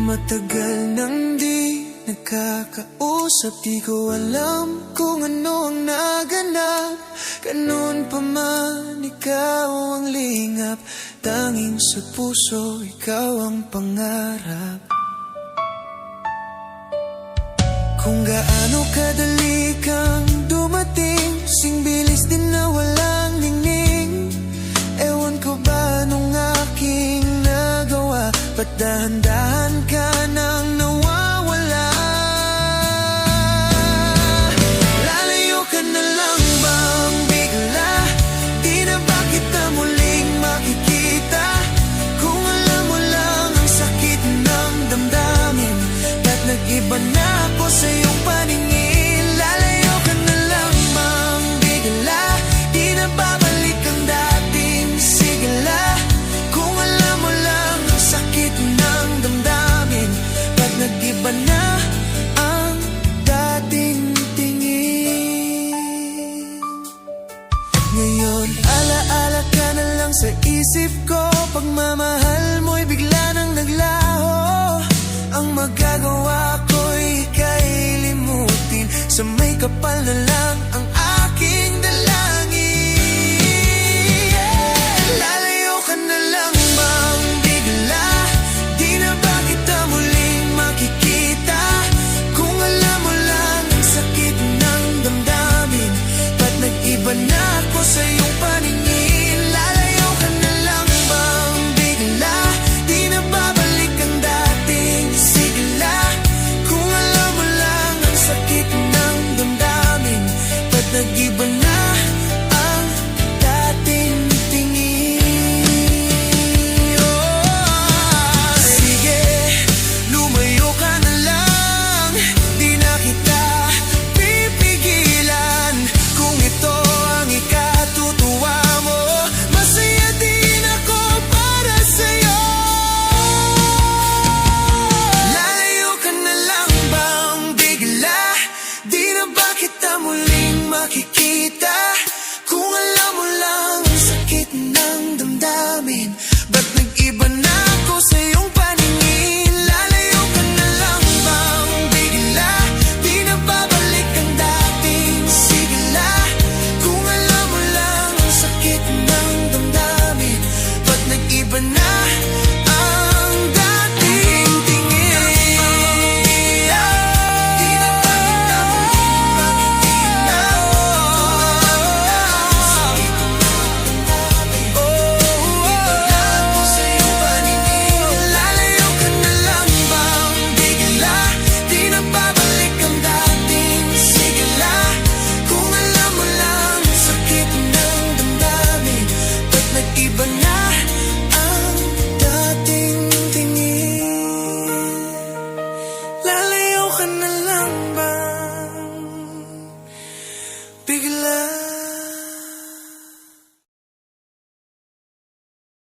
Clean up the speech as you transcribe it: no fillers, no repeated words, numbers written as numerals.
Matagal nang di nagkakausap, di ko alam kung ano ang naganap. Ganun pa man, ikaw ang lingap, tanging sa puso, ikaw ang pangarap. Kung gaano kadali kang dumating, sing bilis din na walang ningning. Ewan ko ba nung aking nagawa, ba't dahan-dahan ka nang nawawala? Lalayo ka na lang bang bigla? Di na ba kita muling makikita? Kung alam mo lang ang sakit ng damdamin, ba't nag-iba na ako sa iyong paningin? Lalayo ka na lang bang bigla? Di na babalik ang dating sigla. Kung alam mo lang ang sakit ng damdamin, ba't nag-iba na ang dating tingin? Ngayon, alaala ka na lang sa isip ko, pagmamahal mo'y bigla nang naglaho. Ang magagawa ko'y ika'y limutin, sa may kapal na lang ang aking dalangin. Lalayo ka na lang bang bigla? Di na ba kita muling makikita? Kung alam mo lang ang sakit ng damdamin, ba't nag-iba na ako sa iyong paningin? Lalayo ka na lang bang bigla? Di na babalik ang dating sigla. Kung alam mo lang ang sakit ng damdamin, ba't nag-iba na ang dating tingin? Oh, sige, lumayo ka na lang, di na kita pipigilan. Kung ito ang ikatutuwa mo, masaya din ako para sa'yo. Lalayo ka na lang bang bigla? Di na ba kita muling makikita? Kung alam mo lang ang sakit ng damdamin, ba't nag-iba na ako sa iyong paningin? Lalayo ka na lang bang bigla? Di na babalik ang dating sigla. Kung alam mo lang ang sakit ng damdamin, ba't nag-iba na ang dating tingin? Di na ba kita muling makikita? Iba na ako sa iyong paningin. Lalayo ka na lang bang bigla? Di na babalik ang dating sigla. Kung alam mo lang ang sakit ng damdamin, ba't nag-iba na ang dating tingin? Lalayo ka na lang ba?